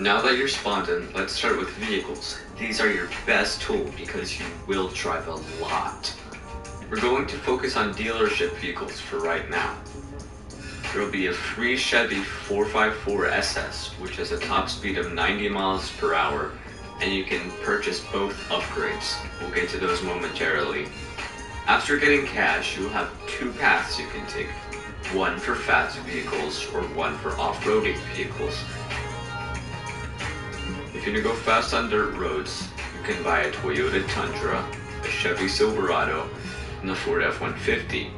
Now that you're spawned in, let's start with vehicles. These are your best tool because you will drive a lot. We're going to focus on dealership vehicles for right now. There will be a free Chevy 454 SS, which has a top speed of 90 miles per hour, and you can purchase both upgrades. We'll get to those momentarily. After getting cash, you'll have two paths you can take. One for fast vehicles or one for off-roading vehicles. If you're gonna go fast on dirt roads, you can buy a Toyota Tundra, a Chevy Silverado, and the Ford F-150.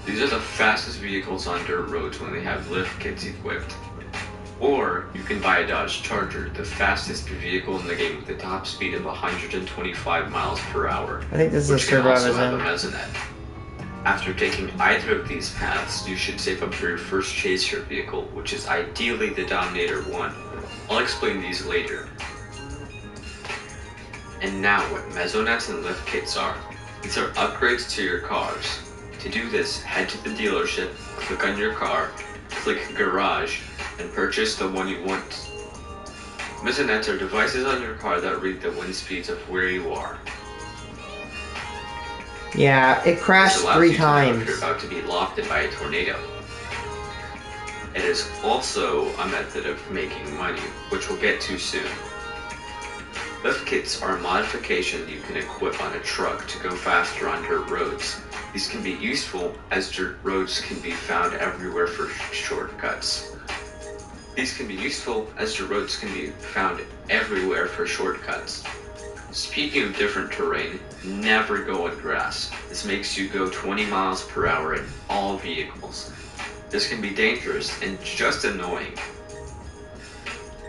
These are the fastest vehicles on dirt roads when they have lift kits equipped. Or you can buy a Dodge Charger, the fastest vehicle in the game with a top speed of 125 miles per hour. I think this is a survivor's have a mesonet. After taking either of these paths, you should save up for your first chaser vehicle, which is ideally the Dominator 1. I'll explain these later. And now what mesonets and lift kits are. These are upgrades to your cars. To do this, head to the dealership, click on your car, click Garage, and purchase the one you want. Mesonets are devices on your car that read the wind speeds of where you are. Yeah, it crashed 3 times. If you're about to be lofted by a tornado. It is also a method of making money, which we'll get to soon. Lift kits are a modification you can equip on a truck to go faster on dirt roads. These can be useful as dirt roads can be found everywhere for shortcuts. Speaking of different terrain, never go on grass. This makes you go 20 miles per hour in all vehicles. This can be dangerous and just annoying.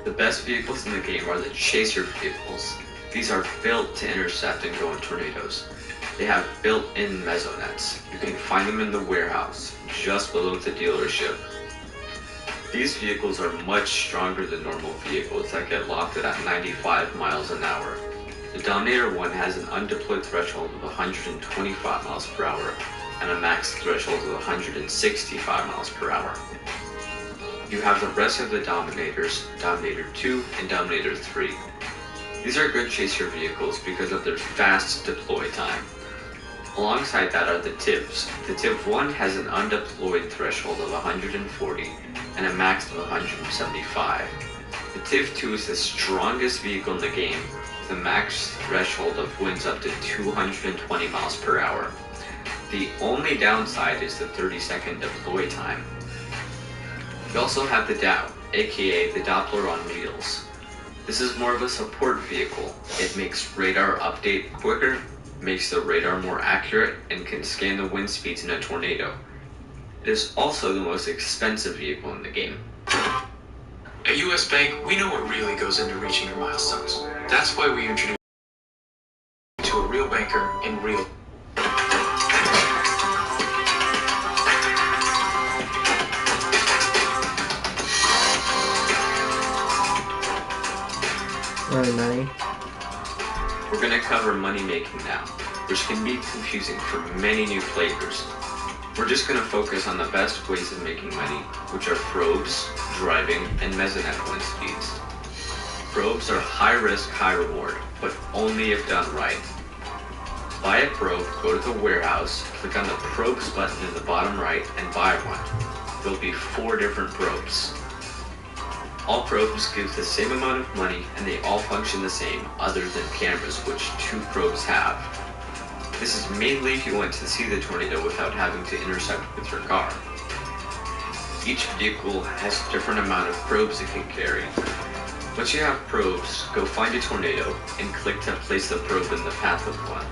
The best vehicles in the game are the chaser vehicles. These are built to intercept and go in tornadoes. They have built-in mesonets. You can find them in the warehouse, just below the dealership. These vehicles are much stronger than normal vehicles that get lofted at 95 miles an hour. The Dominator 1 has an undeployed threshold of 125 miles per hour and a max threshold of 165 miles per hour. You have the rest of the Dominators, Dominator 2 and Dominator 3. These are good chaser vehicles because of their fast deploy time. Alongside that are the TIVs. The TIV 1 has an undeployed threshold of 140 and a max of 175. The TIV 2 is the strongest vehicle in the game with a max threshold of winds up to 220 miles per hour. The only downside is the 30-second deploy time. We also have the DOW, aka the Doppler on wheels. This is more of a support vehicle. It makes radar update quicker, makes the radar more accurate, and can scan the wind speeds in a tornado. It is also the most expensive vehicle in the game. At US Bank, we know what really goes into reaching your milestones. That's why we introduced you to a real banker in real. Money. We're going to cover money making now, which can be confusing for many new players. We're just going to focus on the best ways of making money, which are probes, driving, and mesonet wind speeds. Probes are high risk, high reward, but only if done right. Buy a probe, go to the warehouse, click on the probes button in the bottom right, and buy one. There'll be 4 different probes. All probes give the same amount of money and they all function the same other than cameras, which 2 probes have. This is mainly if you want to see the tornado without having to intercept with your car. Each vehicle has a different amount of probes it can carry. Once you have probes, go find a tornado and click to place the probe in the path of one.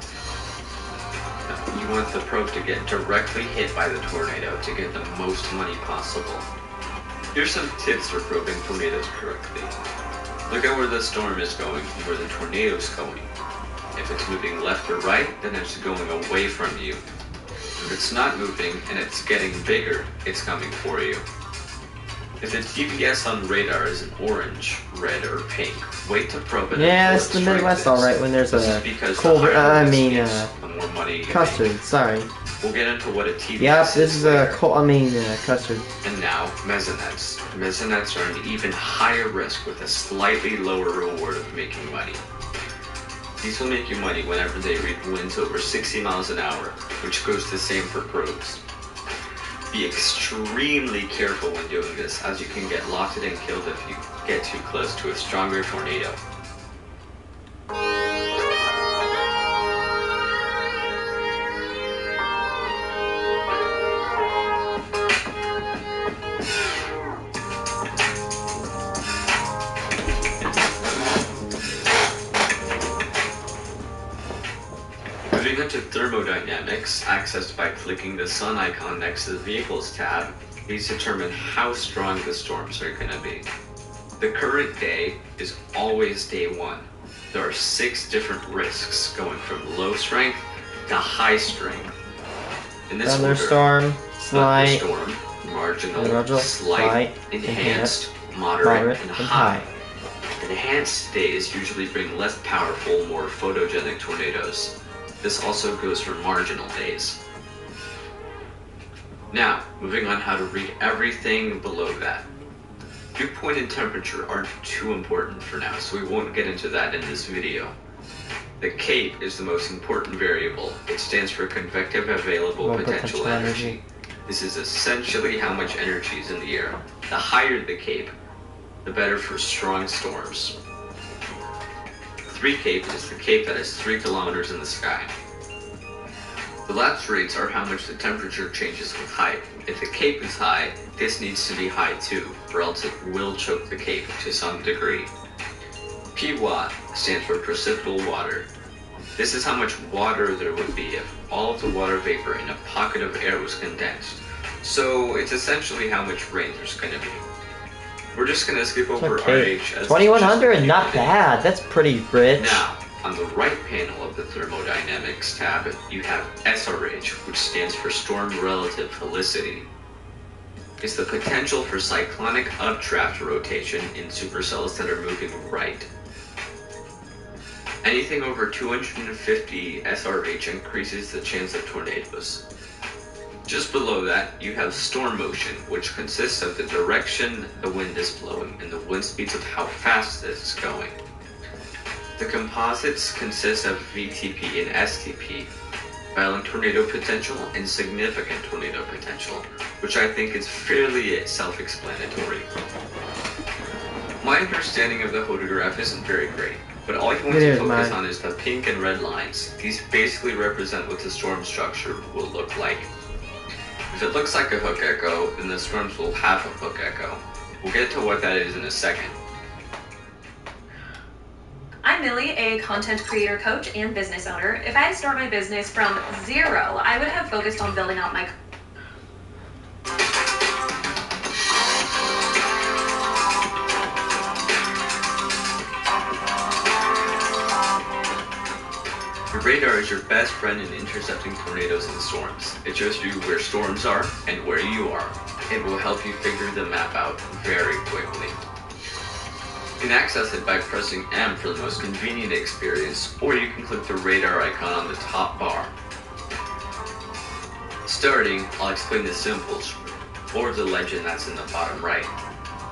You want the probe to get directly hit by the tornado to get the most money possible. Here's some tips for probing tornadoes correctly. Look at where the storm is going and where the tornado is going. If it's moving left or right, then it's going away from you. If it's not moving and it's getting bigger, it's coming for you. If the TVS on radar is an orange, red, or pink, wait to probe it. Yeah, it's the Midwest alright when there's a cold, custard, sorry. We'll get into what a TVS Yep, this is a later. custard. And now, Mesonettes. Mesonettes are an even higher risk with a slightly lower reward of making money. These will make you money whenever they reach winds over 60 miles an hour, which goes the same for probes. Be extremely careful when doing this, as you can get locked and killed if you get too close to a stronger tornado. Moving on to thermodynamics, accessed by clicking the sun icon next to the Vehicles tab, these determine how strong the storms are going to be. The current day is always day 1. There are 6 different risks, going from low strength to high strength. In this Thunderstorm, slight, thunderstorm, marginal, slight, enhanced, moderate, and high. Enhanced days usually bring less powerful, more photogenic tornadoes. This also goes for marginal days. Now, moving on how to read everything below that. Dew point and temperature aren't too important for now, so we won't get into that in this video. The CAPE is the most important variable. It stands for convective available potential energy. This is essentially how much energy is in the air. The higher the CAPE, the better for strong storms. 3 CAPE is the CAPE that is 3 kilometers in the sky. The lapse rates are how much the temperature changes with height. If the CAPE is high, this needs to be high too, or else it will choke the CAPE to some degree. PWatt stands for precipitable water. This is how much water there would be if all of the water vapor in a pocket of air was condensed. So it's essentially how much rain there's going to be. We're just going to skip over RH as 2100, not bad. That's pretty rich. Now, on the right panel of the thermodynamics tab, you have SRH, which stands for storm relative helicity. It's the potential for cyclonic updraft rotation in supercells that are moving right. Anything over 250 SRH increases the chance of tornadoes. Just below that, you have storm motion, which consists of the direction the wind is blowing and the wind speeds of how fast it is going. The composites consist of VTP and STP, violent tornado potential and significant tornado potential, which I think is fairly self-explanatory. My understanding of the photograph isn't very great, but all you want to focus on is the pink and red lines. These basically represent what the storm structure will look like. If it looks like a hook echo, then the storms will have a hook echo. We'll get to what that is in a second. I'm Millie, a content creator, coach, and business owner. If I had to start my business from zero, I would have focused on building out my... Your radar is your best friend in intercepting tornadoes and storms. It shows you where storms are and where you are. It will help you figure the map out very quickly. You can access it by pressing M for the most convenient experience, or you can click the radar icon on the top bar. Starting, I'll explain the symbols, or the legend that's in the bottom right.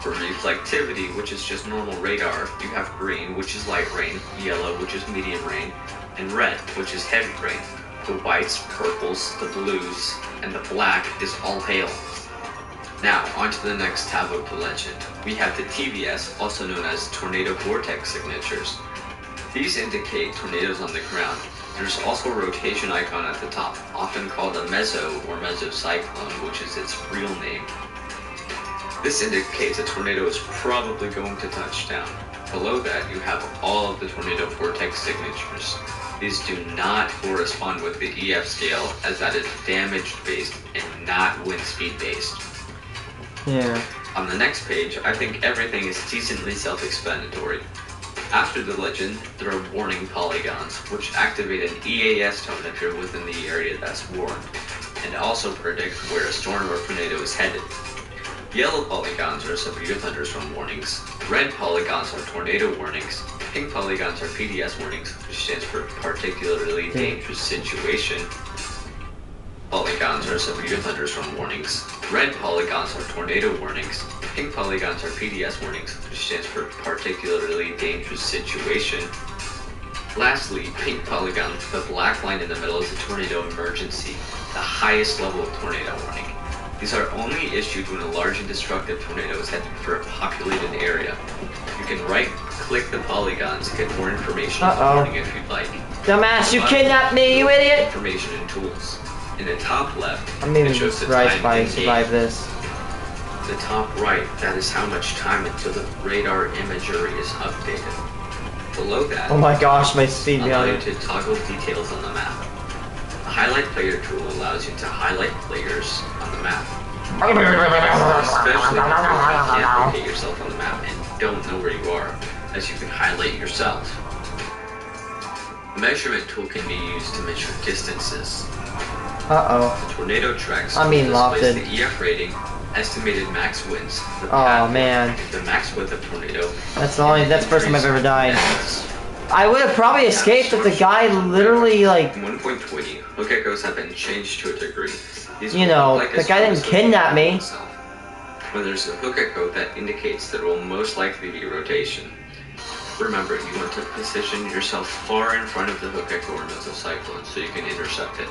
For reflectivity, which is just normal radar, you have green, which is light rain, yellow, which is medium rain, and red, which is heavy rain. The whites, purples, the blues, and the black is all hail. Now, on to the next tab of the legend. We have the TVS, also known as tornado vortex signatures. These indicate tornadoes on the ground. There's also a rotation icon at the top, often called a meso or mesocyclone, which is its real name. This indicates a tornado is probably going to touch down. Below that, you have all of the tornado vortex signatures. These do not correspond with the EF scale, as that is damage-based and not wind speed-based. Yeah. On the next page, I think everything is decently self-explanatory. After the legend, there are warning polygons, which activate an EAS tonator within the area that's warned, and also predict where a storm or tornado is headed. Yellow polygons are severe thunderstorm warnings, red polygons are tornado warnings, pink polygons are PDS warnings, which stands for particularly dangerous situation, while are severe thunderstorm warnings. Red polygons are tornado warnings. Pink polygons are PDS warnings, which stands for particularly dangerous situation. Lastly, pink polygon with the black line in the middle is a tornado emergency, the highest level of tornado warning. These are only issued when a large and destructive tornado is headed for a populated area. You can right-click the polygons to get more information on the warning if you'd like. Dumbass, you kidnapped me, you idiot! Information and tools. In the top left, I'm even it shows the surprised time if I in survive game. this. The top right, that is how much time until the radar imagery is updated. Below that, Oh my gosh, my speed allow beyond you to toggle details on the map. The highlight player tool allows you to highlight players on the map. Especially if you can't locate yourself on the map and don't know where you are, as you can highlight yourself. The measurement tool can be used to measure distances. Uh-oh. The tornado tracks I'm being displays lofted. the EF rating, estimated max winds, the Oh path, man. the max width of tornado. That's the first time I've ever died. Yes. I would have probably escaped if the guy literally, like, In 1.20, hook echoes have been changed to a degree. These you will know, look like the a guy didn't surface kidnap me. itself. When there's a hook echo, that indicates there will most likely be rotation. Remember, you want to position yourself far in front of the hook echo or mesocyclone so you can intercept it.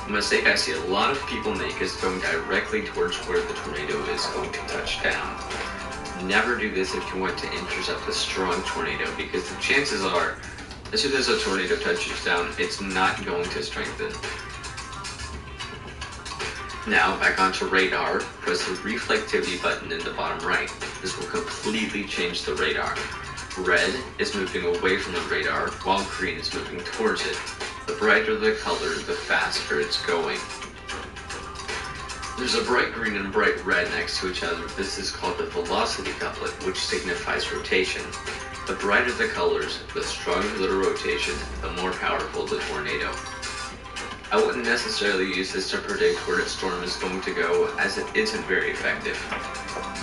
A mistake I see a lot of people make is going directly towards where the tornado is going to touch down. Never do this if you want to intercept a strong tornado, because the chances are, as soon as a tornado touches down, it's not going to strengthen. Now, back onto radar, press the reflectivity button in the bottom right. This will completely change the radar. Red is moving away from the radar, while green is moving towards it. The brighter the color, the faster it's going. There's a bright green and bright red next to each other. This is called the velocity couplet, which signifies rotation. The brighter the colors, the stronger the rotation, the more powerful the tornado. I wouldn't necessarily use this to predict where a storm is going to go, as it isn't very effective.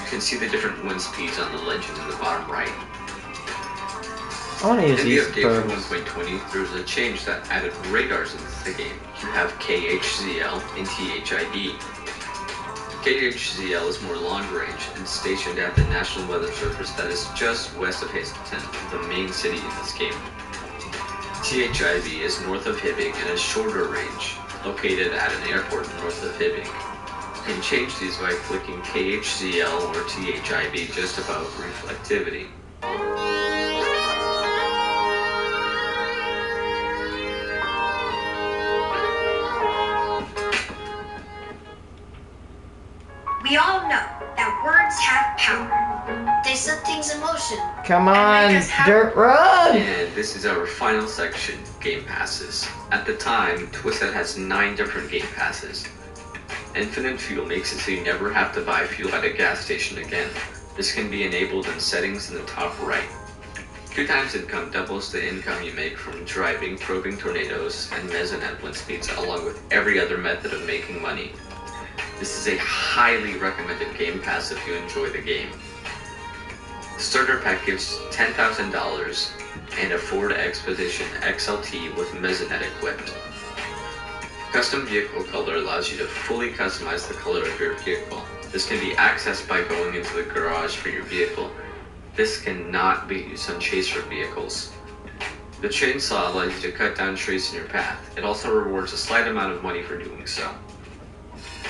You can see the different wind speeds on the legend in the bottom right. I want to use In the these update birds. for 1.20, there was a change that added radars into the game. You have KHZL and THID. KHZL is more long range and stationed at the National Weather Service that is just west of Hazleton, the main city in this game. THIV is north of Hibbing and is shorter range, located at an airport north of Hibbing. You can change these by clicking KHZL or THIV just above reflectivity. We all know that words have power. They set things in motion. Come And on, make us happy. dirt road! And this is our final section, Game Passes. At the time, Twisted has 9 different Game Passes. Infinite Fuel makes it so you never have to buy fuel at a gas station again. This can be enabled in settings in the top right. 2 times income doubles the income you make from driving, probing tornadoes, and mesonet wind speeds, along with every other method of making money. This is a highly recommended Game Pass if you enjoy the game. The starter pack gives $10,000 and a Ford Expedition XLT with mesonet equipped. Custom vehicle color allows you to fully customize the color of your vehicle. This can be accessed by going into the garage for your vehicle. This cannot be used on chaser vehicles. The chainsaw allows you to cut down trees in your path. It also rewards a slight amount of money for doing so.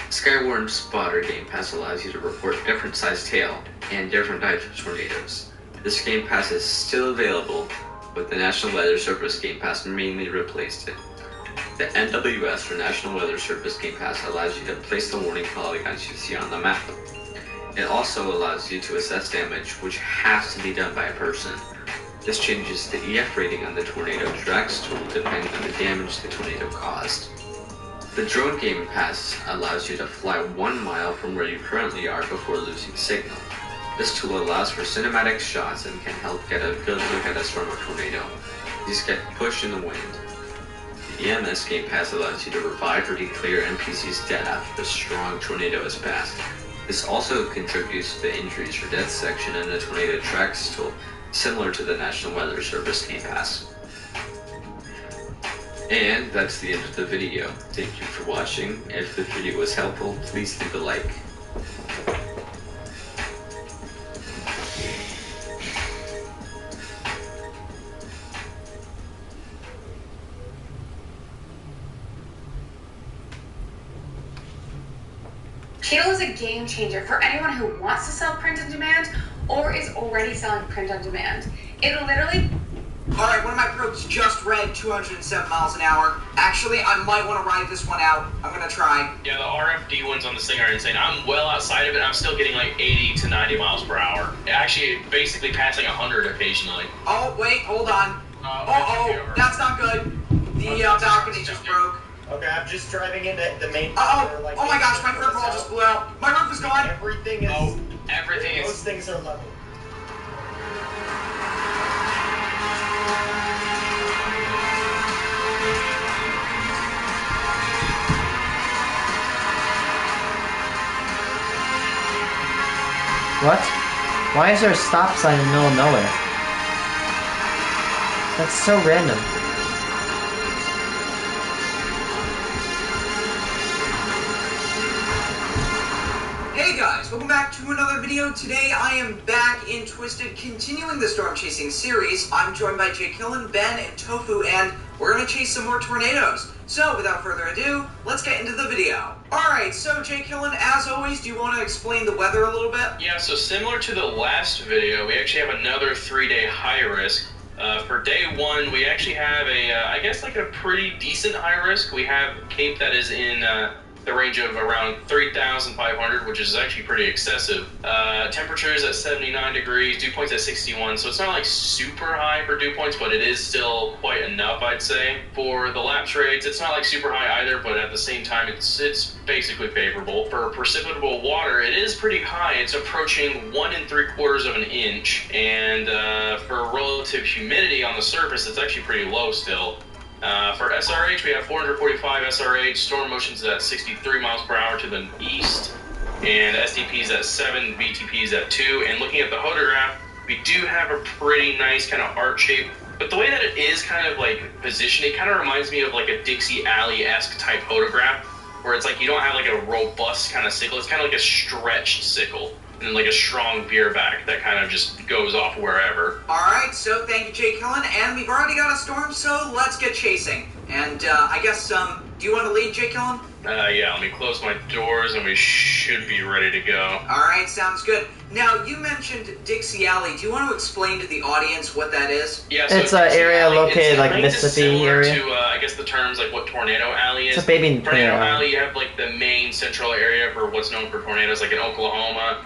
Skywarn Spotter Game Pass allows you to report different sized hail and different types of tornadoes. This Game Pass is still available, but the National Weather Service Game Pass mainly replaced it. The NWS, or National Weather Service Game Pass, allows you to place the warning polygons you see on the map. It also allows you to assess damage, which has to be done by a person. This changes the EF rating on the Tornado Tracks tool depending on the damage the tornado caused. The Drone Game Pass allows you to fly 1 mile from where you currently are before losing signal. This tool allows for cinematic shots and can help get a good look at a storm or tornado. These get pushed in the wind. The EMS Game Pass allows you to revive or declare NPCs dead after a strong tornado has passed. This also contributes to the injuries or death section in the Tornado Tracks tool, similar to the National Weather Service Game Pass. And that's the end of the video. Thank you for watching. If the video was helpful, please leave a like. Cheetle is a game changer for anyone who wants to sell print on demand or is already selling print on demand. It literally... Alright, one of my probes just read 207 miles an hour. Actually, I might want to ride this one out. I'm gonna try. Yeah, the RFD ones on this thing are insane. I'm well outside of it. I'm still getting like 80 to 90 miles per hour. Actually, basically passing 100 occasionally. Oh, wait, hold on. Oh, that's not good. The balcony just broke. Okay, I'm just driving into the main... Oh my gosh, my roof all just blew out. My roof is gone. Everything is... Oh, everything is... Most things are level. What? Why is there a stop sign in the middle of nowhere? That's so random. Hey guys, welcome back to another video. Today I am back in Twisted, continuing the storm chasing series. I'm joined by Jake Killen, Ben, and Tofu, and we're gonna chase some more tornadoes. So without further ado, let's get into the video. Alright, so Jake Killen, as always, do you want to explain the weather a little bit? Yeah, so similar to the last video, we actually have another 3-day high risk. For day 1, we actually have I guess like a pretty decent high risk. We have Cape that is in the range of around 3,500, which is actually pretty excessive. Temperatures at 79 degrees, dew points at 61, so it's not like super high for dew points, but it is still quite enough, I'd say. For the lapse rates, it's not like super high either, but at the same time, it's basically favorable. For precipitable water, it is pretty high. It's approaching 1 3/4 of an inch, and for relative humidity on the surface, it's actually pretty low still. For SRH, we have 445 SRH, storm motions at 63 miles per hour to the east, and STPs at 7, BTPs at 2. And looking at the hodograph, we do have a pretty nice kind of arc shape, but the way that it is kind of like positioned, it kind of reminds me of like a Dixie Alley-esque type hodograph, where it's like you don't have like a robust kind of sickle, it's kind of like a stretched sickle. And then like a strong veer back that kind of just goes off wherever. Alright, so thank you, Jake Killen, and we've already got a storm, so let's get chasing. And I guess, do you want to lead, Jake Killen? Yeah, let me close my doors and we should be ready to go. Alright, sounds good. Now, you mentioned Dixie Alley. Do you want to explain to the audience what that is? Yeah, so It's an area located like Mississippi area. To, I guess the terms like what Tornado Alley is. It's a baby Tornado Alley, you have like the main central area for what's known for tornadoes, like in Oklahoma,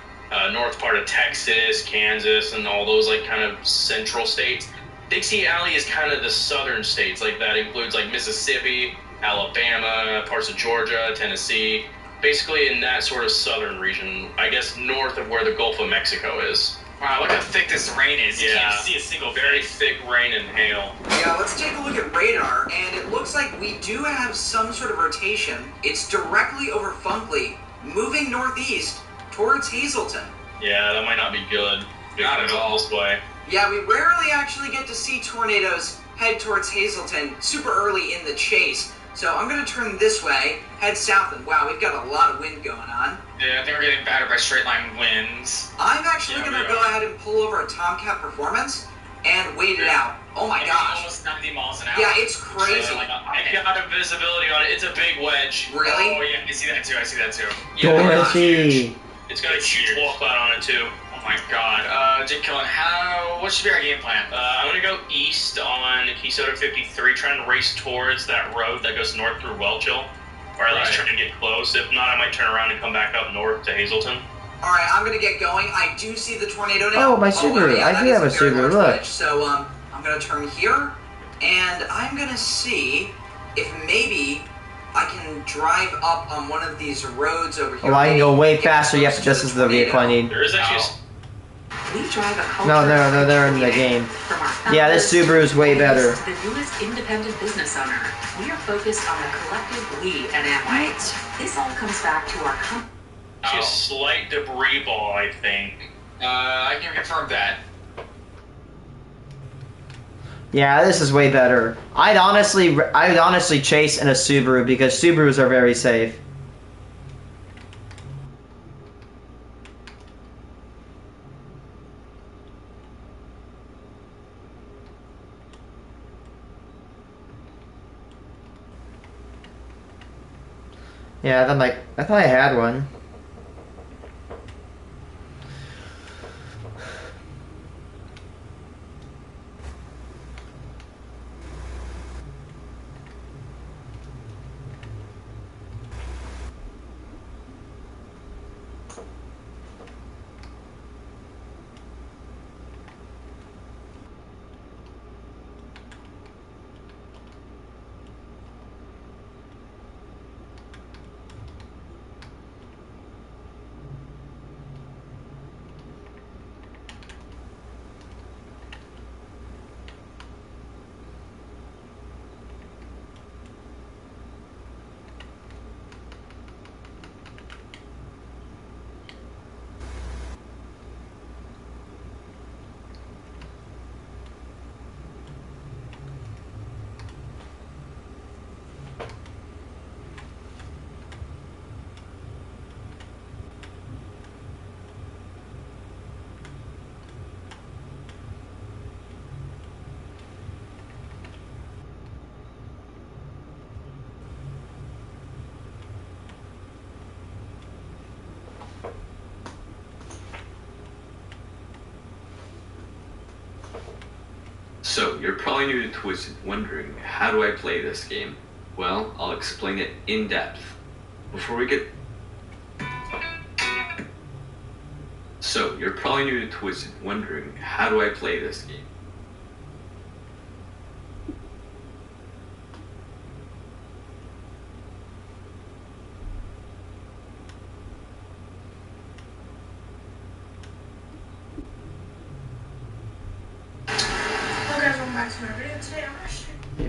north part of Texas, Kansas, and all those like kind of central states. Dixie Alley is kind of the southern states, like that includes like Mississippi, Alabama, parts of Georgia, Tennessee, basically in that sort of southern region, I guess north of where the Gulf of Mexico is. Wow, look how thick this rain is. You can't see a single very thick rain and hail. Yeah, let's take a look at radar, and it looks like we do have some sort of rotation. It's directly over Funkley, moving northeast towards Hazleton. Yeah, that might not be good. Not at all. This way. Yeah, we rarely actually get to see tornadoes head towards Hazleton super early in the chase. So I'm going to turn this way, head south, and wow, we've got a lot of wind going on. Yeah, I think we're getting battered by straight line winds. I'm actually going to go ahead and pull over a Tomcat Performance and wait it out. Oh my gosh. Almost 90 miles an hour. Yeah, it's crazy. I got a visibility on it. It's a big wedge. Really? Oh yeah, I see that too. Dorothy. It's got a huge wall cloud on it too. Oh my god. Jake Killen, what should be our game plan? I'm gonna go east on Keystone 53, trying to race towards that road that goes north through Welchville, or at least try to get close. If not, I might turn around and come back up north to Hazleton. Alright, I'm gonna get going. I do see the tornado now. Oh, my Subaru. Yeah, I do have a Subaru, look. Wedge. So, I'm gonna turn here, and I'm gonna see if maybe I can drive up on one of these roads over here. Oh, I can go way faster. Yep, this is the vehicle I need. There is actually We drive a culture No, they're in the game. Yeah, this Subaru is way better. To the newest independent business owner, we are focused on the collective we at Amway. This all comes back to our company. a slight debris ball, I think. I can confirm that. Yeah, this is way better. I'd honestly chase in a Subaru because Subarus are very safe. Yeah, I thought I had one. So, you're probably new to Twisted, wondering, how do I play this game? Well, I'll explain it in depth. Before we get... So, you're probably new to Twisted, wondering, how do I play this game?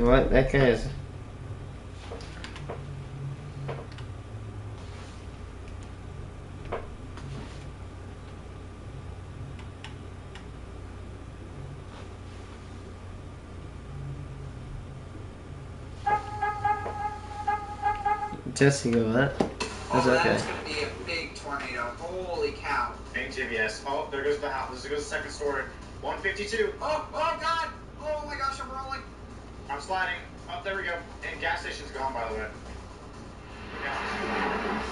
What? That guy is... Jesse, what? That's okay. That's gonna be a big tornado. Holy cow. Main JBS. Oh, there goes the house. There goes the second story. 152. Oh god! Oh my gosh, I'm rolling. I'm sliding. Oh, there we go. And gas station's gone, by the way. Yeah.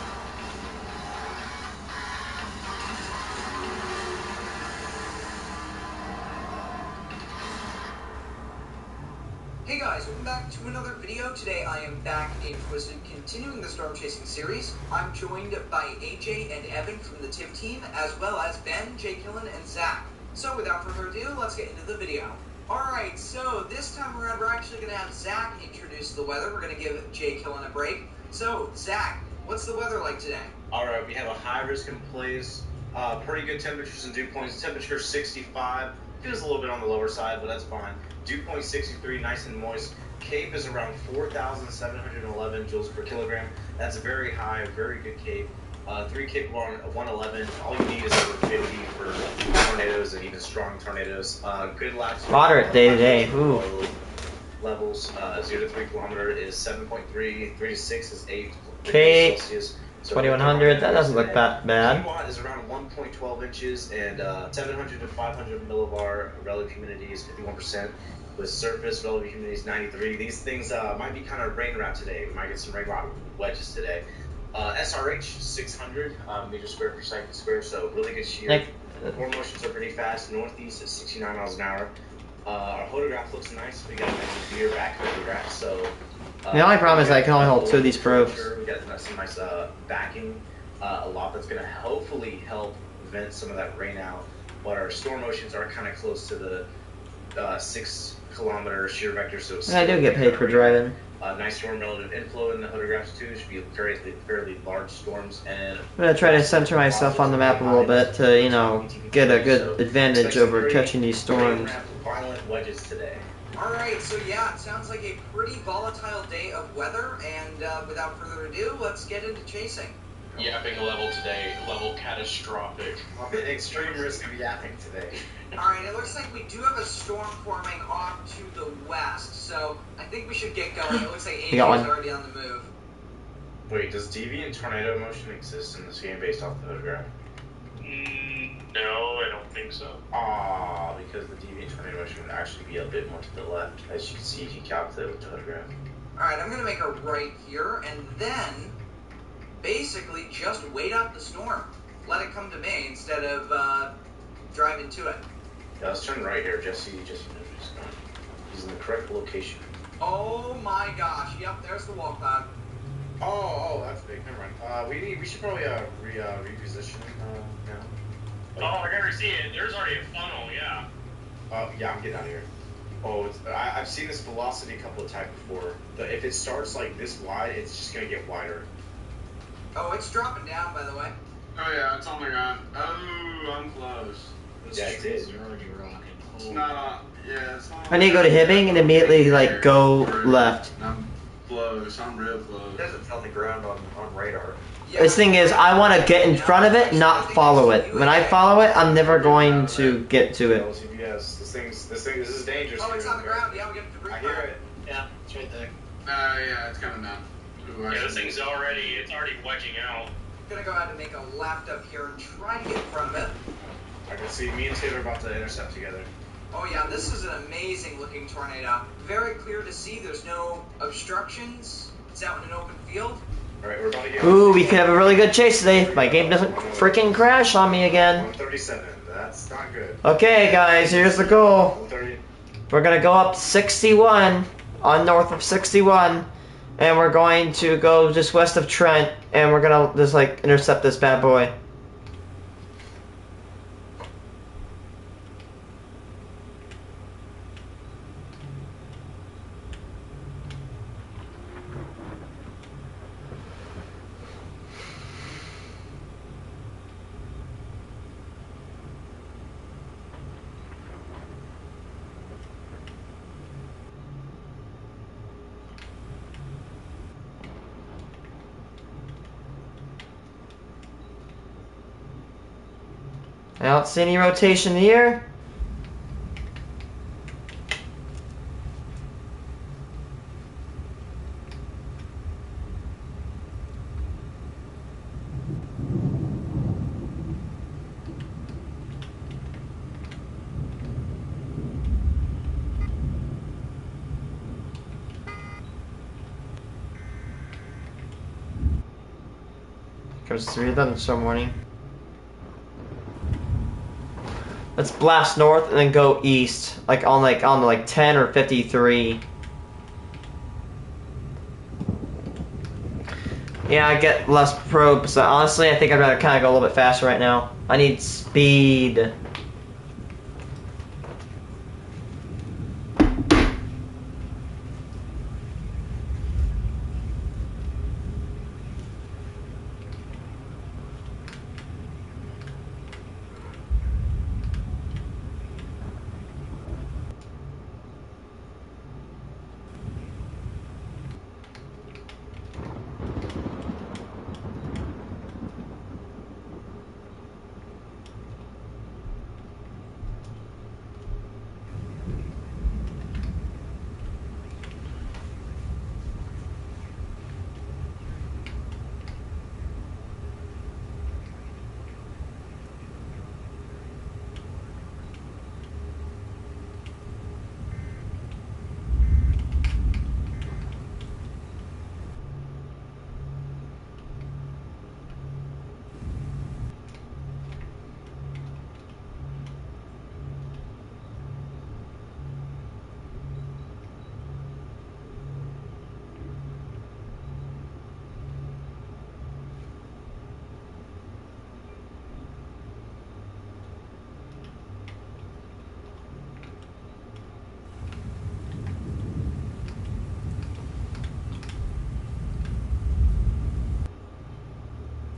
Hey guys, welcome back to another video. Today I am back in Twisted, continuing the storm chasing series. I'm joined by AJ and Evan from the TIV team, as well as Ben, Jay Killen, and Zach. So without further ado, let's get into the video. Alright, so this time around we're actually going to have Zach introduce the weather. We're going to give Jay Killen a break. So, Zach, what's the weather like today? Alright, we have a high risk in place. Pretty good temperatures and dew points. Temperature 65. Feels a little bit on the lower side, but that's fine. Dew point 63, nice and moist. Cape is around 4,711 joules per kilogram. That's very high, very good cape. 3 capable on 111. All you need is over 50 for tornadoes and even strong tornadoes. Good latitude. Moderate day to day. Ooh. Levels 0 to 3 kilometer is 7.3. 3 to 6 is 8 Cape. Celsius. So 2100. That doesn't look that bad. Watt is around 1.12 inches and 700 to 500 millibar. Relative humidity is 51%. With surface relative humidity is 93. These things might be kind of rain wrapped today. We might get some rain wedges today. SRH 600 meters square per second square, so really good shear. Form motions are pretty fast. Northeast at 69 miles an hour. Our photograph looks nice. We got a nice rear back photograph. So the only problem is I can only hold 2 of these probes. We got some nice backing, a lot that's going to hopefully help vent some of that rain out. But our storm motions are kind of close to the 6 kilometer shear vector, so it's I do get paid for driving. Nice storm relative inflow in the photographs too. Should be fairly large storms. And I'm gonna try to center myself on the map a little bit to, you know, get a good advantage over catching these storms. Violent wedges today. Alright, so yeah, it sounds like a pretty volatile day of weather, and without further ado, let's get into chasing. yapping level today. Level catastrophic. I'm at extreme risk of yapping today. Alright, it looks like we do have a storm forming off to the west, so I think we should get going. It looks like Asia is already on the move. Wait, does deviant tornado motion exist in this game based off the photograph? No, I don't think so. Ah, because the deviant tornado motion would actually be a bit more to the left, as you can see if you calculate with the photograph. Alright, I'm gonna make a right here, and then basically just wait out the storm. Let it come to me instead of driving to it. Yeah, let's turn right here. Jesse knows he's going. He's in the correct location. Oh my gosh, yep, there's the wall cloud. Oh, that's big. Never mind. We should probably reposition now. Oh, I never see it. There's already a funnel, yeah. Yeah, I'm getting out of here. Oh, I've seen this velocity a couple of times before. If it starts like this wide, it's just gonna get wider. Oh, it's dropping down, by the way. Oh yeah, it's on the ground. Oh, I'm close. Yeah, it did. You're already rocking. It's not on. Yeah, it's not. I need to go to Hibbing and immediately like go left. I'm close. I'm real close. It doesn't tell the ground on radar. This thing is, I want to get in front of it, not follow it. When I follow it, I'm never going to get to it. Yes, this is dangerous. Oh, it's on the ground. Yeah, we get the I hear it. Yeah, it's right there. Yeah, it's coming down. Ooh, Yeah, this thing's already wedging out. I'm gonna go ahead and make a left up here and try to get in front of it. I can see me and Taylor about to intercept together. Oh yeah, this is an amazing looking tornado. Very clear to see, there's no obstructions. It's out in an open field. Alright, we're about to get... Ooh, we could have a really good chase today if my game doesn't freaking crash on me again. 137, that's not good. Okay guys, here's the goal. 130. We're gonna go up 61, on north of 61, and we're going to go just west of Trent, and we're gonna just like intercept this bad boy. I don't see any rotation here. Comes 3 thunderstorm warning. Let's blast north and then go east, like on 10 or 53. Yeah, I get less probes. So honestly, I think I'd rather kind of go a little bit faster right now. I need speed.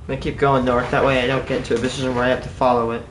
I'm gonna keep going north, that way I don't get into a position where I have to follow it.